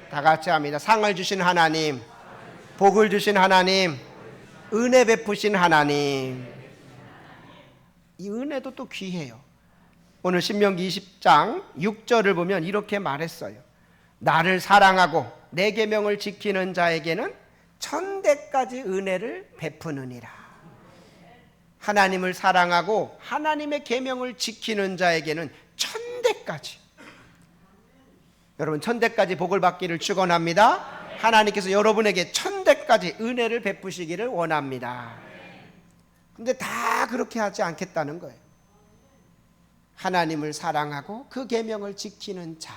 다 같이 합니다. 상을 주신 하나님, 복을 주신 하나님, 은혜 베푸신 하나님. 이 은혜도 또 귀해요. 오늘 신명기 20장 6절을 보면 이렇게 말했어요. 나를 사랑하고 내 계명을 지키는 자에게는 천대까지 은혜를 베푸느니라. 하나님을 사랑하고 하나님의 계명을 지키는 자에게는 천대까지. 여러분, 천대까지 복을 받기를 축원합니다. 하나님께서 여러분에게 천대까지 은혜를 베푸시기를 원합니다. 근데 다 그렇게 하지 않겠다는 거예요. 하나님을 사랑하고 그 계명을 지키는 자.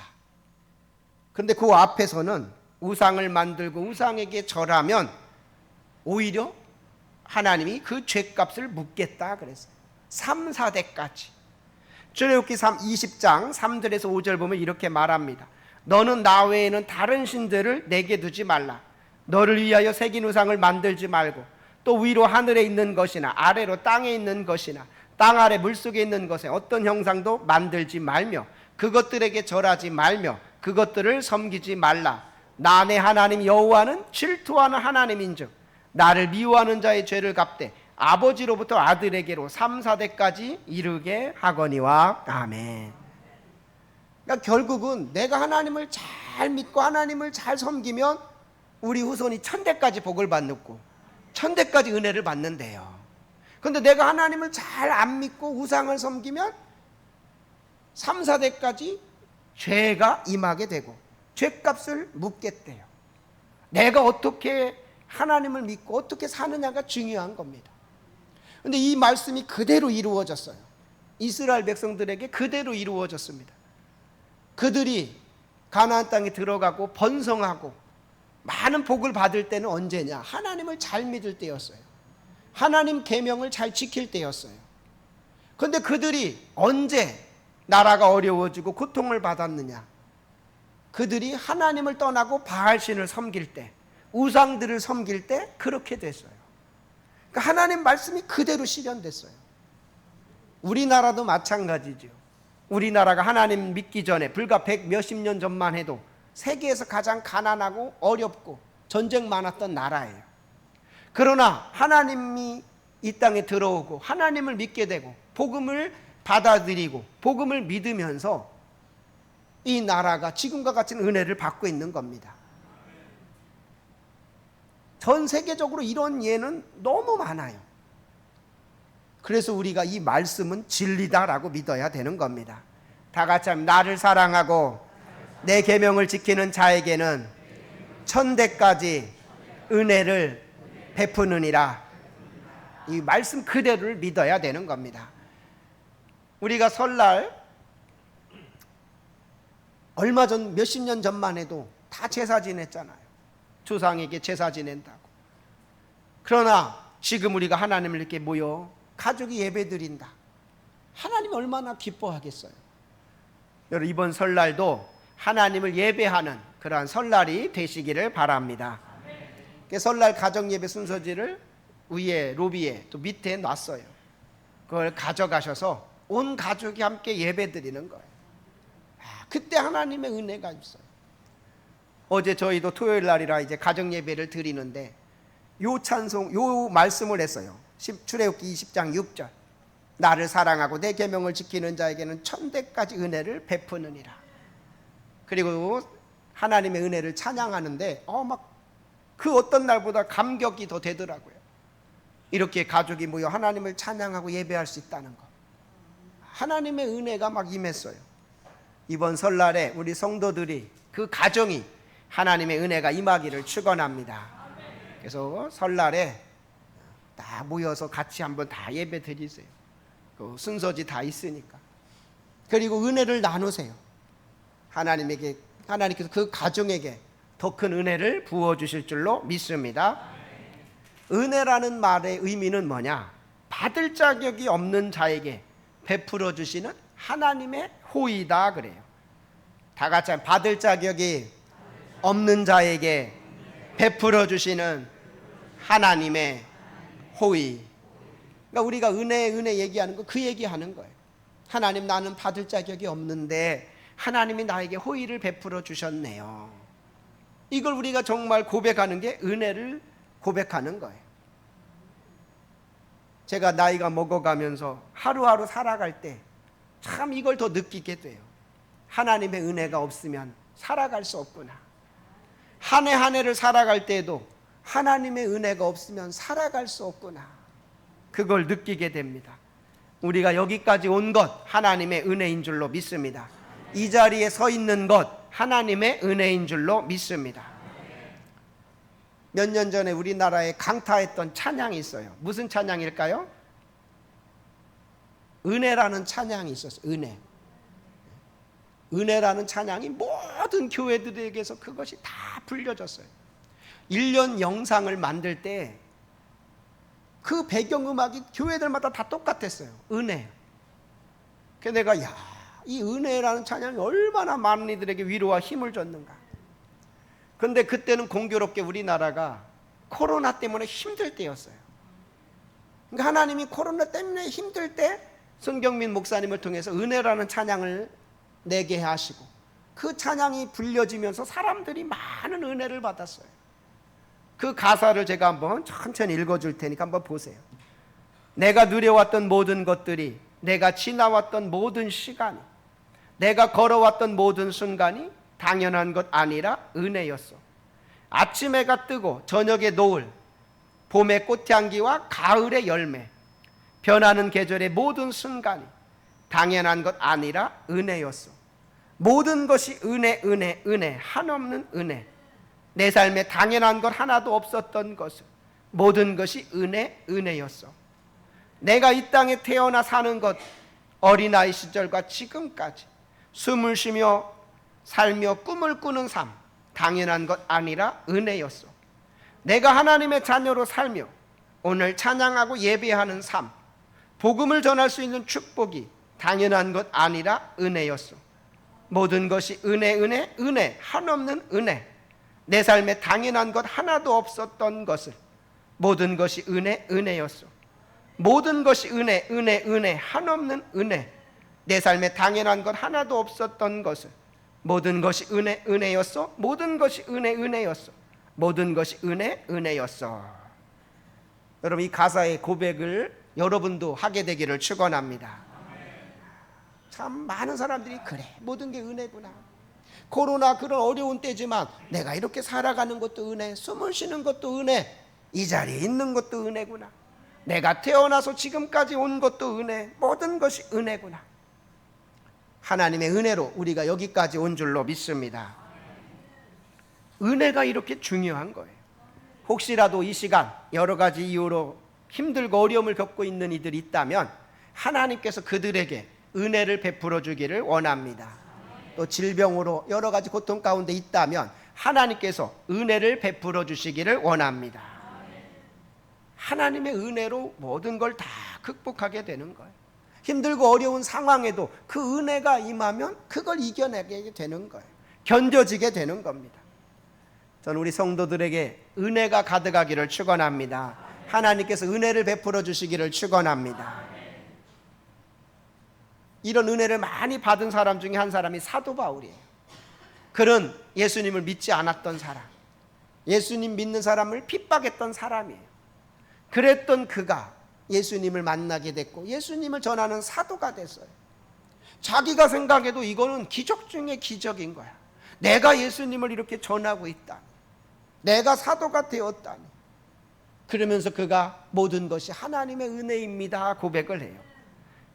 그런데 그 앞에서는 우상을 만들고 우상에게 절하면 오히려 하나님이 그 죄값을 묻겠다 그랬어요. 3, 4대까지. 출애굽기 20장 3절에서 5절 보면 이렇게 말합니다. 너는 나 외에는 다른 신들을 내게 두지 말라. 너를 위하여 새긴 우상을 만들지 말고 또 위로 하늘에 있는 것이나 아래로 땅에 있는 것이나 땅 아래 물속에 있는 것에 어떤 형상도 만들지 말며 그것들에게 절하지 말며 그것들을 섬기지 말라. 나 내 하나님 여호와는 질투하는 하나님인즉 나를 미워하는 자의 죄를 갚되 아버지로부터 아들에게로 3, 4대까지 이르게 하거니와. 아멘. 그러니까 결국은 내가 하나님을 잘 믿고 하나님을 잘 섬기면 우리 후손이 천대까지 복을 받고 천대까지 은혜를 받는데요. 그런데 내가 하나님을 잘 안 믿고 우상을 섬기면 3, 4대까지 죄가 임하게 되고 죄값을 묻겠대요. 내가 어떻게 하나님을 믿고 어떻게 사느냐가 중요한 겁니다. 그런데 이 말씀이 그대로 이루어졌어요. 이스라엘 백성들에게 그대로 이루어졌습니다. 그들이 가나안 땅에 들어가고 번성하고 많은 복을 받을 때는 언제냐? 하나님을 잘 믿을 때였어요. 하나님 계명을 잘 지킬 때였어요. 그런데 그들이 언제 나라가 어려워지고 고통을 받았느냐? 그들이 하나님을 떠나고 바알신을 섬길 때, 우상들을 섬길 때 그렇게 됐어요. 그러니까 하나님 말씀이 그대로 실현됐어요. 우리나라도 마찬가지죠. 우리나라가 하나님 믿기 전에 불과 100 몇십 년 전만 해도 세계에서 가장 가난하고 어렵고 전쟁 많았던 나라예요. 그러나 하나님이 이 땅에 들어오고 하나님을 믿게 되고 복음을 받아들이고 복음을 믿으면서 이 나라가 지금과 같은 은혜를 받고 있는 겁니다. 전 세계적으로 이런 예는 너무 많아요. 그래서 우리가 이 말씀은 진리다라고 믿어야 되는 겁니다. 다 같이 하면 나를 사랑하고 내 계명을 지키는 자에게는 천대까지 은혜를 베푸느니라. 이 말씀 그대로를 믿어야 되는 겁니다. 우리가 설날 얼마 전 몇십 년 전만 해도 다 제사 지냈잖아요. 조상에게 제사 지낸다고. 그러나 지금 우리가 하나님을 이렇게 모여 가족이 예배드린다. 하나님이 얼마나 기뻐하겠어요. 여러분, 이번 설날도 하나님을 예배하는 그러한 설날이 되시기를 바랍니다. 설날 가정예배 순서지를 위에 로비에 또 밑에 놨어요. 그걸 가져가셔서 온 가족이 함께 예배드리는 거예요. 그때 하나님의 은혜가 있어요. 어제 저희도 토요일 날이라 이제 가정예배를 드리는데 요 찬송, 요 말씀을 했어요. 출애굽기 20장 6절. 나를 사랑하고 내 계명을 지키는 자에게는 천대까지 은혜를 베푸느니라. 그리고 하나님의 은혜를 찬양하는데 막 그 어떤 날보다 감격이 더 되더라고요. 이렇게 가족이 모여 하나님을 찬양하고 예배할 수 있다는 것. 하나님의 은혜가 막 임했어요. 이번 설날에 우리 성도들이 그 가정이 하나님의 은혜가 임하기를 축원합니다. 그래서 설날에 다 모여서 같이 한번 다 예배 드리세요. 그 순서지 다 있으니까. 그리고 은혜를 나누세요. 하나님께서 그 가정에게 더 큰 은혜를 부어주실 줄로 믿습니다. 은혜라는 말의 의미는 뭐냐? 받을 자격이 없는 자에게 베풀어 주시는 하나님의 호의다 그래요. 다 같이 받을 자격이 없는 자에게 베풀어 주시는 하나님의 호의. 그러니까 우리가 은혜 얘기하는 거 그 얘기하는 거예요. 하나님, 나는 받을 자격이 없는데 하나님이 나에게 호의를 베풀어 주셨네요. 이걸 우리가 정말 고백하는 게 은혜를 고백하는 거예요. 제가 나이가 먹어가면서 하루하루 살아갈 때 참 이걸 더 느끼게 돼요. 하나님의 은혜가 없으면 살아갈 수 없구나. 한 해 한 해를 살아갈 때에도 하나님의 은혜가 없으면 살아갈 수 없구나. 그걸 느끼게 됩니다. 우리가 여기까지 온 것 하나님의 은혜인 줄로 믿습니다. 이 자리에 서 있는 것 하나님의 은혜인 줄로 믿습니다. 몇 년 전에 우리나라에 강타했던 찬양이 있어요. 무슨 찬양일까요? 은혜라는 찬양이 있었어요. 은혜라는 찬양이 모든 교회들에게서 그것이 다 불려졌어요. 1년 영상을 만들 때 그 배경음악이 교회들마다 다 똑같았어요. 은혜. 그래서 내가 이 은혜라는 찬양이 얼마나 많은 이들에게 위로와 힘을 줬는가. 그런데 그때는 공교롭게 우리나라가 코로나 때문에 힘들 때였어요. 그러니까 하나님이 코로나 때문에 힘들 때 손경민 목사님을 통해서 은혜라는 찬양을 내게 하시고 그 찬양이 불려지면서 사람들이 많은 은혜를 받았어요. 그 가사를 제가 한번 천천히 읽어줄 테니까 한번 보세요. 내가 누려왔던 모든 것들이, 내가 지나왔던 모든 시간이, 내가 걸어왔던 모든 순간이 당연한 것 아니라 은혜였어. 아침 해가 뜨고 저녁의 노을, 봄의 꽃향기와 가을의 열매, 변하는 계절의 모든 순간이 당연한 것 아니라 은혜였어. 모든 것이 은혜, 은혜, 은혜, 한없는 은혜. 내 삶에 당연한 것 하나도 없었던 것은 모든 것이 은혜, 은혜였어. 내가 이 땅에 태어나 사는 것, 어린아이 시절과 지금까지 숨을 쉬며 살며 꿈을 꾸는 삶, 당연한 것 아니라 은혜였어. 내가 하나님의 자녀로 살며 오늘 찬양하고 예배하는 삶, 복음을 전할 수 있는 축복이 당연한 것 아니라 은혜였어. 모든 것이 은혜, 은혜, 은혜, 한없는 은혜. 내 삶에 당연한 것 하나도 없었던 것을 모든 것이 은혜, 은혜였어. 모든 것이 은혜, 은혜, 은혜, 한없는 은혜. 내 삶에 당연한 것 하나도 없었던 것을 모든 것이 은혜, 은혜였어. 모든 것이 은혜, 은혜였어. 모든 것이 은혜, 은혜였어. 여러분, 이 가사의 고백을 여러분도 하게 되기를 축원합니다. 참 많은 사람들이 그래, 모든 게 은혜구나. 코로나 그런 어려운 때지만 내가 이렇게 살아가는 것도 은혜, 숨을 쉬는 것도 은혜, 이 자리에 있는 것도 은혜구나. 내가 태어나서 지금까지 온 것도 은혜, 모든 것이 은혜구나. 하나님의 은혜로 우리가 여기까지 온 줄로 믿습니다. 은혜가 이렇게 중요한 거예요. 혹시라도 이 시간 여러 가지 이유로 힘들고 어려움을 겪고 있는 이들이 있다면 하나님께서 그들에게 은혜를 베풀어 주기를 원합니다. 또 질병으로 여러 가지 고통 가운데 있다면 하나님께서 은혜를 베풀어 주시기를 원합니다. 하나님의 은혜로 모든 걸 다 극복하게 되는 거예요. 힘들고 어려운 상황에도 그 은혜가 임하면 그걸 이겨내게 되는 거예요. 견뎌지게 되는 겁니다. 저는 우리 성도들에게 은혜가 가득하기를 축원합니다. 하나님께서 은혜를 베풀어 주시기를 축원합니다. 이런 은혜를 많이 받은 사람 중에 한 사람이 사도 바울이에요. 그는 예수님을 믿지 않았던 사람, 예수님 믿는 사람을 핍박했던 사람이에요. 그랬던 그가 예수님을 만나게 됐고 예수님을 전하는 사도가 됐어요. 자기가 생각해도 이거는 기적 중에 기적인 거야. 내가 예수님을 이렇게 전하고 있다니, 내가 사도가 되었다니. 그러면서 그가 모든 것이 하나님의 은혜입니다 고백을 해요.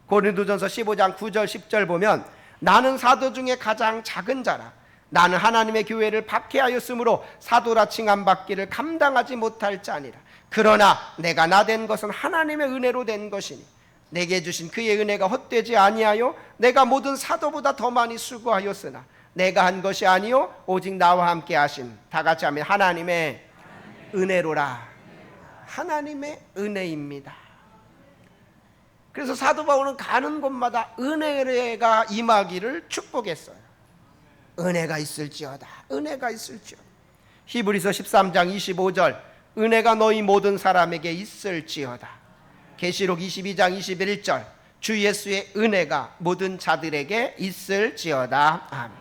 고린도전서 15장 9절 10절 보면 나는 사도 중에 가장 작은 자라. 나는 하나님의 교회를 박해하였으므로 사도라 칭함받기를 감당하지 못할 자니라. 그러나 내가 나된 것은 하나님의 은혜로 된 것이니 내게 주신 그의 은혜가 헛되지 아니하여 내가 모든 사도보다 더 많이 수고하였으나 내가 한 것이 아니요 오직 나와 함께 하신, 다 같이 하면 하나님의 은혜로라. 하나님의 은혜입니다. 그래서 사도 바울은 가는 곳마다 은혜가 임하기를 축복했어요. 은혜가 있을지어다, 은혜가 있을지어다. 히브리서 13장 25절 은혜가 너희 모든 사람에게 있을지어다. 계시록 22장 21절 주 예수의 은혜가 모든 자들에게 있을지어다. 아멘.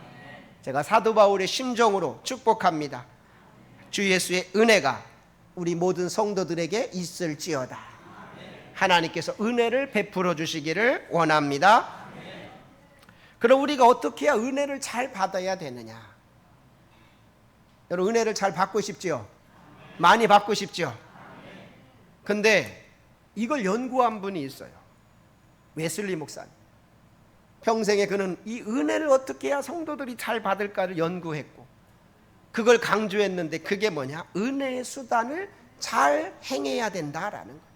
제가 사도 바울의 심정으로 축복합니다. 주 예수의 은혜가 우리 모든 성도들에게 있을지어다. 하나님께서 은혜를 베풀어 주시기를 원합니다. 그럼 우리가 어떻게 해야 은혜를 잘 받아야 되느냐? 여러분, 은혜를 잘 받고 싶지요? 많이 받고 싶지요? 근데 이걸 연구한 분이 있어요. 웨슬리 목사님. 평생에 그는 이 은혜를 어떻게 해야 성도들이 잘 받을까를 연구했고, 그걸 강조했는데 그게 뭐냐? 은혜의 수단을 잘 행해야 된다라는 거예요.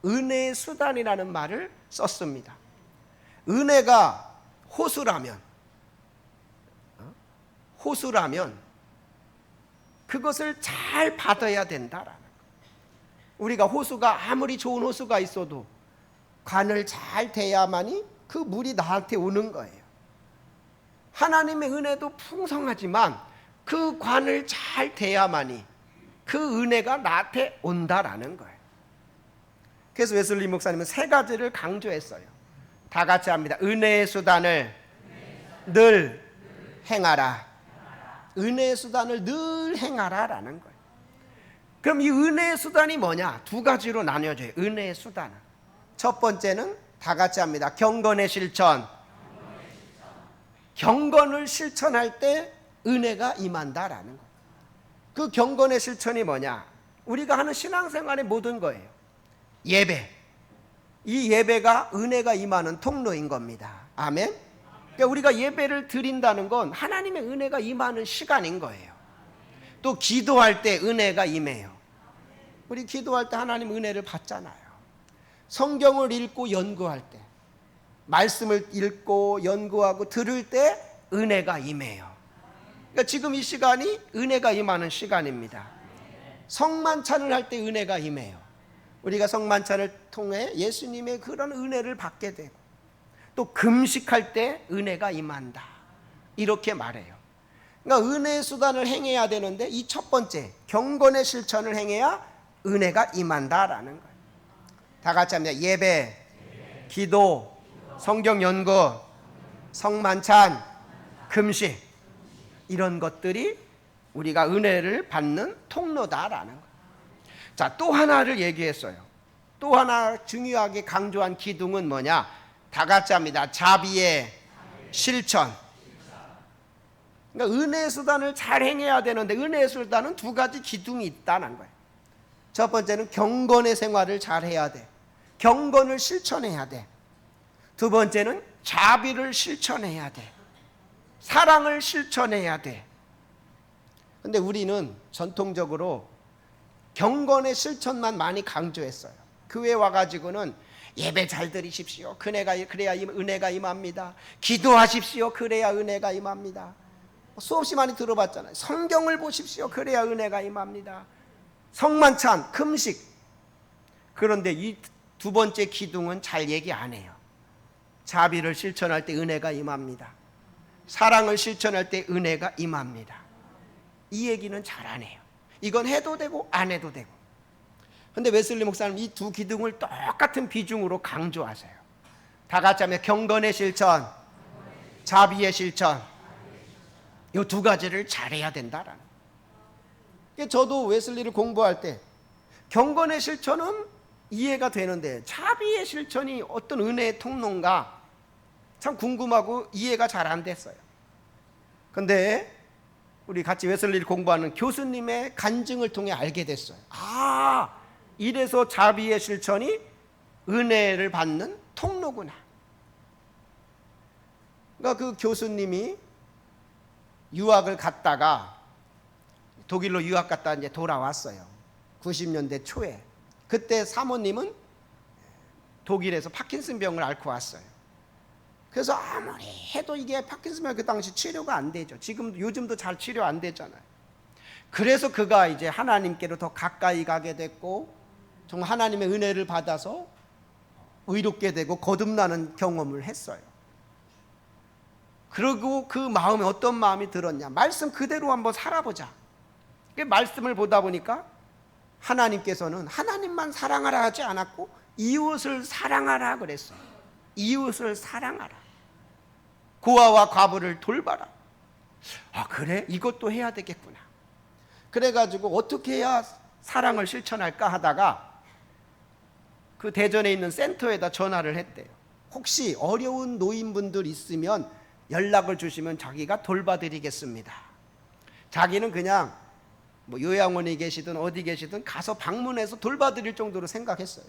은혜의 수단이라는 말을 썼습니다. 은혜가 호수라면 그것을 잘 받아야 된다라는 거예요. 우리가 호수가 아무리 좋은 호수가 있어도 관을 잘 대야만이 그 물이 나한테 오는 거예요. 하나님의 은혜도 풍성하지만 그 관을 잘 대야만이 그 은혜가 나한테 온다라는 거예요. 그래서 웨슬리 목사님은 세 가지를 강조했어요. 다 같이 합니다. 은혜의 수단을 늘 행하라. 은혜의 수단을 늘 행하라라는 거예요. 그럼 이 은혜의 수단이 뭐냐? 두 가지로 나뉘어져요. 은혜의 수단은. 첫 번째는 다 같이 합니다. 경건의 실천. 경건을 실천할 때 은혜가 임한다라는 거예요. 그 경건의 실천이 뭐냐? 우리가 하는 신앙생활의 모든 거예요. 예배. 이 예배가 은혜가 임하는 통로인 겁니다. 아멘. 그러니까 우리가 예배를 드린다는 건 하나님의 은혜가 임하는 시간인 거예요. 또 기도할 때 은혜가 임해요. 우리 기도할 때 하나님 은혜를 받잖아요. 성경을 읽고 연구할 때, 말씀을 읽고 연구하고 들을 때 은혜가 임해요. 그러니까 지금 이 시간이 은혜가 임하는 시간입니다. 성만찬을 할 때 은혜가 임해요. 우리가 성만찬을 통해 예수님의 그런 은혜를 받게 되고, 또 금식할 때 은혜가 임한다, 이렇게 말해요. 그러니까 은혜의 수단을 행해야 되는데 이 첫 번째 경건의 실천을 행해야 은혜가 임한다라는 거예요. 다 같이 합니다. 예배, 기도, 성경 연구, 성만찬, 금식, 이런 것들이 우리가 은혜를 받는 통로다라는 거예요. 자, 또 하나를 얘기했어요. 또 하나 중요하게 강조한 기둥은 뭐냐? 다 같이 합니다. 자비의 실천. 그러니까 은혜의 수단을 잘 행해야 되는데 은혜의 수단은 두 가지 기둥이 있다는 거예요. 첫 번째는 경건의 생활을 잘 해야 돼. 경건을 실천해야 돼. 두 번째는 자비를 실천해야 돼. 사랑을 실천해야 돼. 근데 우리는 전통적으로 경건의 실천만 많이 강조했어요. 교회 와가지고는 예배 잘 드리십시오. 그래야 은혜가 임합니다. 기도하십시오. 그래야 은혜가 임합니다. 수없이 많이 들어봤잖아요. 성경을 보십시오. 그래야 은혜가 임합니다. 성만찬, 금식. 그런데 이 두 번째 기둥은 잘 얘기 안 해요. 자비를 실천할 때 은혜가 임합니다. 사랑을 실천할 때 은혜가 임합니다. 이 얘기는 잘 안 해요. 이건 해도 되고 안 해도 되고. 근데 웨슬리 목사님 이 두 기둥을 똑같은 비중으로 강조하세요. 다 같이 하면 경건의 실천, 자비의 실천, 이 두 가지를 잘해야 된다라는. 저도 웨슬리를 공부할 때 경건의 실천은 이해가 되는데 자비의 실천이 어떤 은혜의 통로인가 참 궁금하고 이해가 잘 안 됐어요. 근데 우리 같이 웨슬리를 공부하는 교수님의 간증을 통해 알게 됐어요. 아, 이래서 자비의 실천이 은혜를 받는 통로구나. 그러니까 그 교수님이 유학을 갔다가 독일로 유학 갔다 이제 돌아왔어요. 90년대 초에. 그때 사모님은 독일에서 파킨슨 병을 앓고 왔어요. 그래서 아무리 해도 이게 파킨슨 병 그 당시 치료가 안 되죠. 요즘도 잘 치료 안 되잖아요. 그래서 그가 이제 하나님께로 더 가까이 가게 됐고 정말 하나님의 은혜를 받아서 의롭게 되고 거듭나는 경험을 했어요. 그리고 그 마음에 어떤 마음이 들었냐? 말씀 그대로 한번 살아보자. 말씀을 보다 보니까 하나님께서는 하나님만 사랑하라 하지 않았고 이웃을 사랑하라 그랬어요. 이웃을 사랑하라. 고아와 과부를 돌봐라. 아, 그래? 이것도 해야 되겠구나. 그래가지고 어떻게 해야 사랑을 실천할까 하다가 그 대전에 있는 센터에다 전화를 했대요. 혹시 어려운 노인분들 있으면 연락을 주시면 자기가 돌봐드리겠습니다. 자기는 그냥 뭐 요양원에 계시든 어디 계시든 가서 방문해서 돌봐드릴 정도로 생각했어요.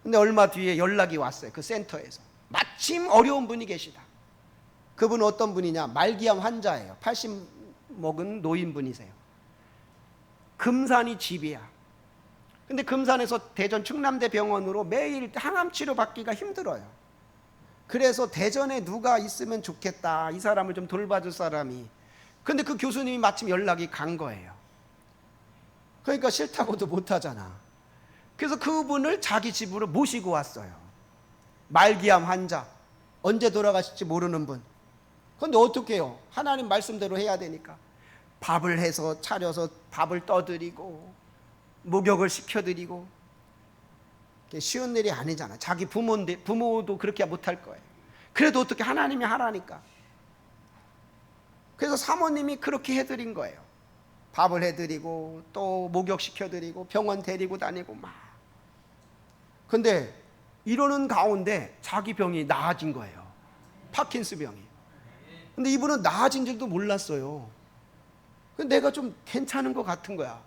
근데 얼마 뒤에 연락이 왔어요. 그 센터에서 마침 어려운 분이 계시다. 그분은 어떤 분이냐, 말기암 환자예요. 80 먹은 노인분이세요. 금산이 집이야. 근데 금산에서 대전 충남대 병원으로 매일 항암 치료 받기가 힘들어요. 그래서 대전에 누가 있으면 좋겠다, 이 사람을 좀 돌봐줄 사람이. 근데 그 교수님이 마침 연락이 간 거예요. 그러니까 싫다고도 못하잖아. 그래서 그분을 자기 집으로 모시고 왔어요. 말기암 환자, 언제 돌아가실지 모르는 분. 그런데 어떻게 해요? 하나님 말씀대로 해야 되니까 밥을 해서 차려서 밥을 떠드리고 목욕을 시켜드리고. 쉬운 일이 아니잖아. 자기 부모인데, 부모도 그렇게 못할 거예요. 그래도 어떻게 하나님이 하라니까. 그래서 사모님이 그렇게 해드린 거예요. 밥을 해드리고 또 목욕시켜드리고 병원 데리고 다니고 막. 근데 이러는 가운데 자기 병이 나아진 거예요. 파킨스 병이. 근데 이분은 나아진 줄도 몰랐어요. 근데 내가 좀 괜찮은 것 같은 거야.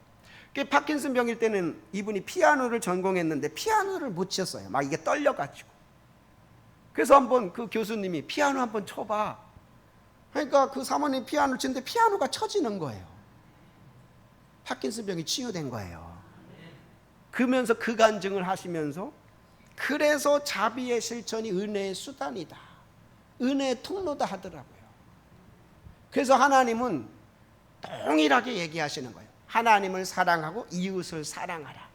파킨슨 병일 때는 이분이 피아노를 전공했는데 피아노를 못 쳤어요. 막 이게 떨려가지고. 그래서 한번 그 교수님이 피아노 한번 쳐봐. 그러니까 그 사모님 피아노를 치는데 피아노가 쳐지는 거예요. 파킨슨 병이 치유된 거예요. 그러면서 그 간증을 하시면서, 그래서 자비의 실천이 은혜의 수단이다, 은혜의 통로다 하더라고요. 그래서 하나님은 동일하게 얘기하시는 거예요. 하나님을 사랑하고 이웃을 사랑하라.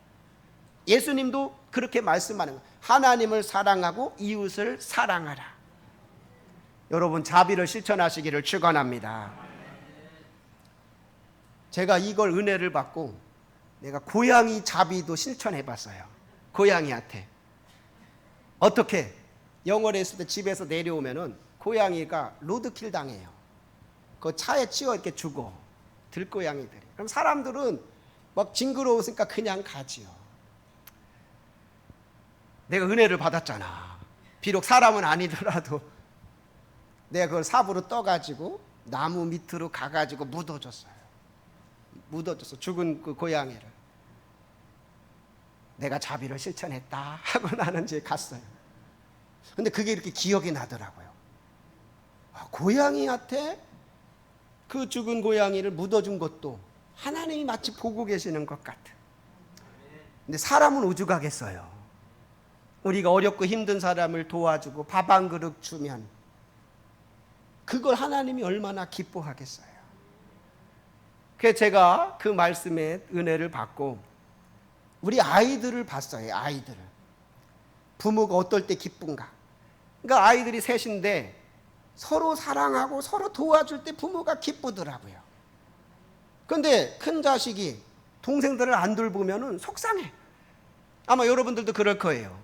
예수님도 그렇게 말씀하는 거예요. 하나님을 사랑하고 이웃을 사랑하라. 여러분, 자비를 실천하시기를 축원합니다. 제가 이걸 은혜를 받고 내가 고양이 자비도 실천해 봤어요. 고양이한테. 어떻게? 영월에 있을 때 집에서 내려오면은 고양이가 로드킬 당해요. 그 차에 치워 이렇게 주고, 들고양이들이. 그럼 사람들은 막 징그러우니까 그냥 가지요. 내가 은혜를 받았잖아. 비록 사람은 아니더라도 내가 그걸 삽으로 떠가지고 나무 밑으로 가가지고 묻어줬어요. 묻어줬어, 죽은 그 고양이를. 내가 자비를 실천했다 하고 나는 이제 갔어요. 근데 그게 이렇게 기억이 나더라고요. 고양이한테 그 죽은 고양이를 묻어준 것도 하나님이 마치 보고 계시는 것 같아. 근데 사람은 오죽하겠어요. 우리가 어렵고 힘든 사람을 도와주고 밥 한 그릇 주면 그걸 하나님이 얼마나 기뻐하겠어요. 그래서 제가 그 말씀에 은혜를 받고 우리 아이들을 봤어요. 아이들을. 부모가 어떨 때 기쁜가. 그러니까 아이들이 셋인데 서로 사랑하고 서로 도와줄 때 부모가 기쁘더라고요. 그런데 큰 자식이 동생들을 안 돌보면 속상해. 아마 여러분들도 그럴 거예요.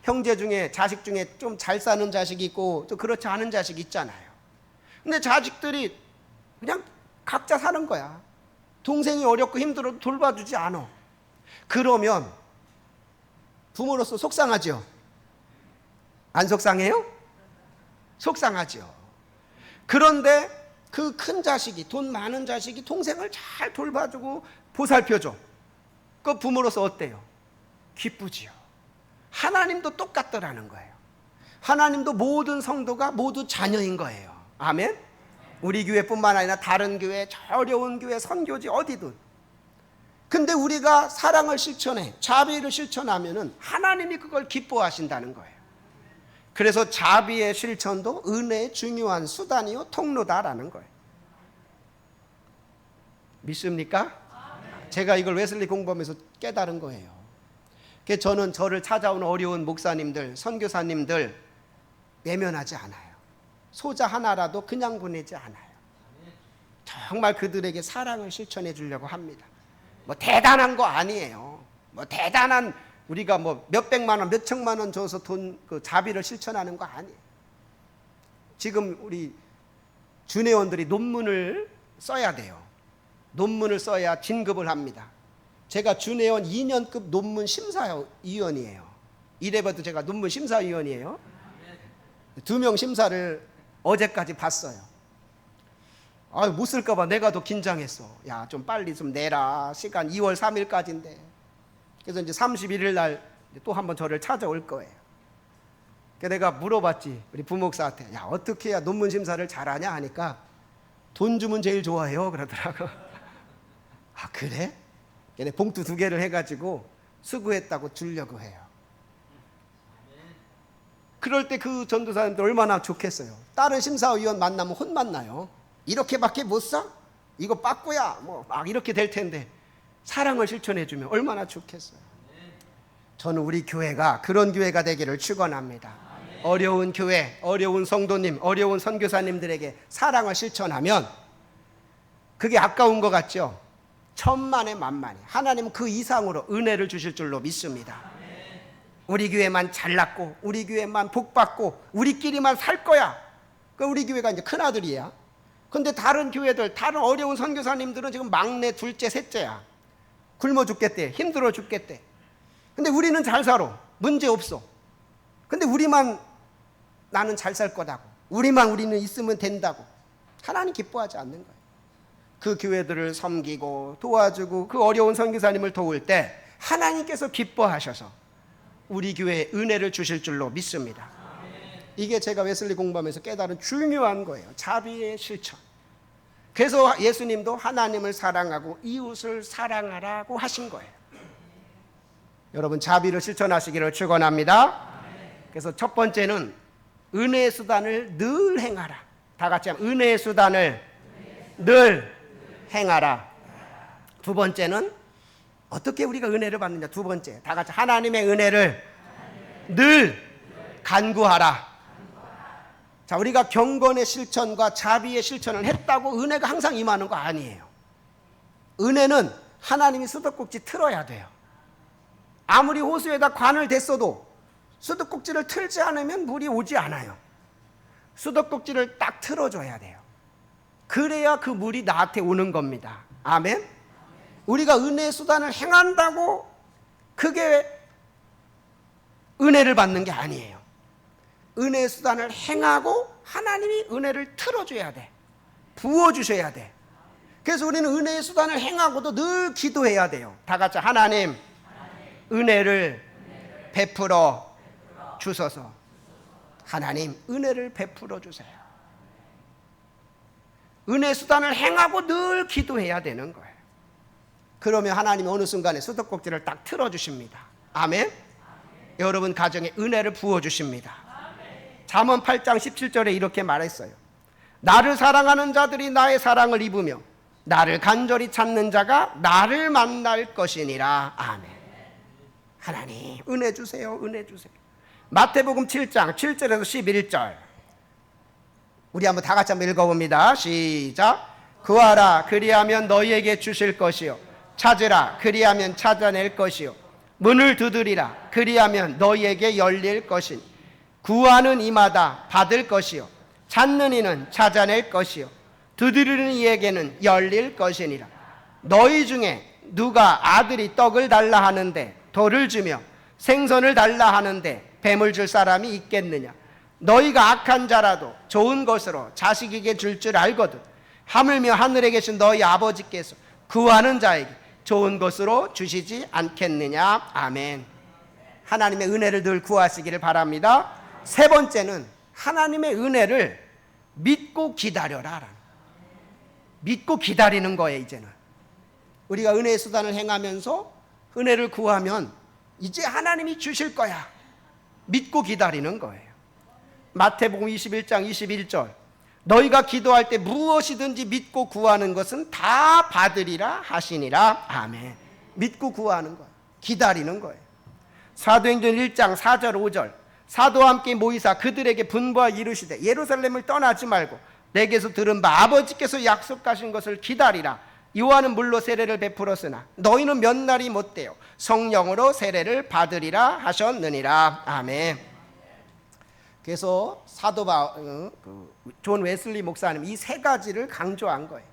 형제 중에, 자식 중에 좀 잘 사는 자식이 있고 또 그렇지 않은 자식이 있잖아요. 근데 자식들이 그냥 각자 사는 거야. 동생이 어렵고 힘들어도 돌봐주지 않아. 그러면 부모로서 속상하죠? 안 속상해요? 속상하죠. 그런데 그 큰 자식이, 돈 많은 자식이 동생을 잘 돌봐주고 보살펴줘. 그 부모로서 어때요? 기쁘지요. 하나님도 똑같더라는 거예요. 하나님도 모든 성도가 모두 자녀인 거예요. 아멘? 우리 교회뿐만 아니라 다른 교회, 저 어려운 교회, 선교지 어디든. 근데 우리가 사랑을 실천해, 자비를 실천하면은 하나님이 그걸 기뻐하신다는 거예요. 그래서 자비의 실천도 은혜의 중요한 수단이요 통로다라는 거예요. 믿습니까? 제가 이걸 웨슬리 공부하면서 깨달은 거예요. 그래서 저는 저를 찾아오는 어려운 목사님들, 선교사님들 외면하지 않아요. 소자 하나라도 그냥 보내지 않아요. 정말 그들에게 사랑을 실천해 주려고 합니다. 뭐 대단한 거 아니에요. 뭐 대단한 우리가 뭐 몇백만 원, 몇천만 원 줘서 그 자비를 실천하는 거 아니에요. 지금 우리 준회원들이 논문을 써야 돼요. 논문을 써야 진급을 합니다. 제가 준회원 2년급 논문 심사위원이에요. 이래봐도 제가 논문 심사위원이에요. 2명 심사를 어제까지 봤어요. 못 쓸까봐 내가 더 긴장했어. 야, 좀 빨리 좀 내라. 시간 2월 3일까지인데. 그래서 이제 31일 날 또 한번 저를 찾아올 거예요. 그래서 내가 물어봤지. 우리 부목사한테. 야, 어떻게 해야 논문 심사를 잘하냐 하니까 돈 주면 제일 좋아해요. 그러더라고. 아, 그래? 걔네 봉투 2개를 해가지고 수고했다고 주려고 해요. 그럴 때 그 전도사님들 얼마나 좋겠어요. 다른 심사위원 만나면 혼만나요. 이렇게밖에 못 써? 이거 빠꾸야. 뭐 막 이렇게 될 텐데 사랑을 실천해주면 얼마나 좋겠어요. 저는 우리 교회가 그런 교회가 되기를 축원합니다. 어려운 교회, 어려운 성도님, 어려운 선교사님들에게 사랑을 실천하면 그게 아까운 것 같죠? 천만에 만만에 하나님은 그 이상으로 은혜를 주실 줄로 믿습니다. 우리 교회만 잘났고 우리 교회만 복받고 우리끼리만 살 거야. 우리 교회가 이제 큰아들이야. 근데 다른 교회들, 다른 어려운 선교사님들은 지금 막내, 둘째, 셋째야. 굶어 죽겠대. 힘들어 죽겠대. 근데 우리는 잘 살아. 문제 없어. 근데 우리만 나는 잘 살 거다고. 우리는 있으면 된다고. 하나님 기뻐하지 않는 거예요. 그 교회들을 섬기고 도와주고 그 어려운 선교사님을 도울 때 하나님께서 기뻐하셔서 우리 교회에 은혜를 주실 줄로 믿습니다. 이게 제가 웨슬리 공부하면서 깨달은 중요한 거예요. 자비의 실천. 그래서 예수님도 하나님을 사랑하고 이웃을 사랑하라고 하신 거예요. 여러분 자비를 실천하시기를 축원합니다. 그래서 첫 번째는 은혜의 수단을 늘 행하라. 다 같이 하면 은혜의 수단을 늘 행하라. 두 번째는 어떻게 우리가 은혜를 받느냐. 두 번째 다 같이 하나님의 은혜를 늘 간구하라. 자, 우리가 경건의 실천과 자비의 실천을 했다고 은혜가 항상 임하는 거 아니에요. 은혜는 하나님이 수도꼭지 틀어야 돼요. 아무리 호수에다 관을 댔어도 수도꼭지를 틀지 않으면 물이 오지 않아요. 수도꼭지를 딱 틀어줘야 돼요. 그래야 그 물이 나한테 오는 겁니다. 아멘. 우리가 은혜의 수단을 행한다고 그게 은혜를 받는 게 아니에요. 은혜의 수단을 행하고 하나님이 은혜를 틀어줘야 돼. 부어주셔야 돼. 그래서 우리는 은혜의 수단을 행하고도 늘 기도해야 돼요. 다 같이 하나님 은혜를 베풀어 주소서. 하나님 은혜를 베풀어 주세요. 은혜 수단을 행하고 늘 기도해야 되는 거예요. 그러면 하나님이 어느 순간에 수도꼭지를 딱 틀어주십니다. 아멘. 여러분 가정에 은혜를 부어주십니다. 잠언 8장 17절에 이렇게 말했어요. 나를 사랑하는 자들이 나의 사랑을 입으며 나를 간절히 찾는 자가 나를 만날 것이니라. 아멘. 하나님 은혜 주세요. 은혜 주세요. 마태복음 7장 7절에서 11절 우리 한번 다 같이 한번 읽어봅니다. 시작. 구하라 그리하면 너희에게 주실 것이요 찾으라 그리하면 찾아낼 것이요 문을 두드리라 그리하면 너희에게 열릴 것이니 구하는 이마다 받을 것이요 찾는 이는 찾아낼 것이요 두드리는 이에게는 열릴 것이니라. 너희 중에 누가 아들이 떡을 달라 하는데 돌을 주며 생선을 달라 하는데 뱀을 줄 사람이 있겠느냐. 너희가 악한 자라도 좋은 것으로 자식에게 줄 줄 알거든 하물며 하늘에 계신 너희 아버지께서 구하는 자에게 좋은 것으로 주시지 않겠느냐. 아멘. 하나님의 은혜를 늘 구하시기를 바랍니다. 세 번째는 하나님의 은혜를 믿고 기다려라. 믿고 기다리는 거예요. 이제는 우리가 은혜의 수단을 행하면서 은혜를 구하면 이제 하나님이 주실 거야. 믿고 기다리는 거예요. 마태복음 21장 21절 너희가 기도할 때 무엇이든지 믿고 구하는 것은 다 받으리라 하시니라. 아멘. 믿고 구하는 거예요. 기다리는 거예요. 사도행전 1장 4절 5절 사도와 함께 모이사 그들에게 분부하여 이르시되 예루살렘을 떠나지 말고 내게서 들은 바 아버지께서 약속하신 것을 기다리라. 요한은 물로 세례를 베풀었으나 너희는 몇 날이 못되어 성령으로 세례를 받으리라 하셨느니라. 아멘. 그래서 존 웨슬리 목사님 이 세 가지를 강조한 거예요.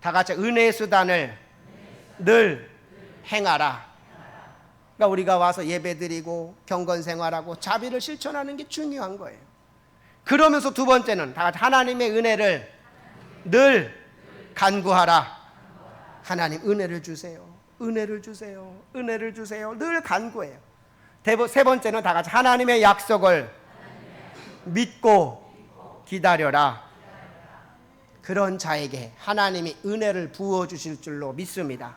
다 같이 은혜의 수단을 늘 행하라. 그러니까 우리가 와서 예배드리고 경건 생활하고 자비를 실천하는 게 중요한 거예요. 그러면서 두 번째는 다 같이 하나님의 은혜를 늘 간구하라. 하나님 은혜를 주세요. 은혜를 주세요. 은혜를 주세요. 늘 간구해요. 세 번째는 다 같이 하나님의 약속을 믿고 기다려라. 그런 자에게 하나님이 은혜를 부어주실 줄로 믿습니다.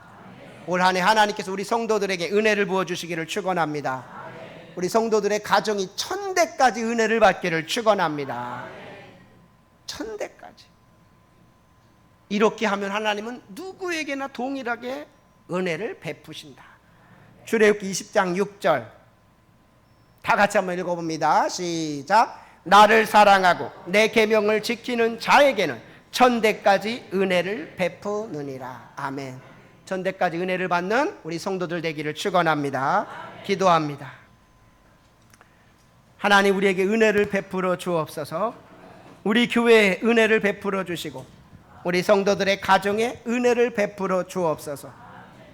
올 한 해 하나님께서 우리 성도들에게 은혜를 부어주시기를 축원합니다. 우리 성도들의 가정이 1000대까지 은혜를 받기를 축원합니다. 1000대까지. 이렇게 하면 하나님은 누구에게나 동일하게 은혜를 베푸신다. 출애굽기 20장 6절 다 같이 한번 읽어봅니다. 시작. 나를 사랑하고 내 계명을 지키는 자에게는 1000대까지 은혜를 베푸느니라. 아멘. 1000대까지 은혜를 받는 우리 성도들 되기를 축원합니다. 기도합니다. 하나님 우리에게 은혜를 베풀어 주옵소서. 우리 교회에 은혜를 베풀어 주시고 우리 성도들의 가정에 은혜를 베풀어 주옵소서.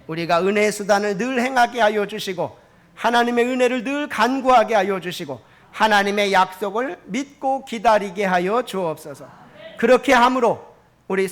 우리가 은혜의 수단을 늘 행하게 하여 주시고 하나님의 은혜를 늘 간구하게 하여 주시고 하나님의 약속을 믿고 기다리게 하여 주옵소서. 그렇게 함으로 우리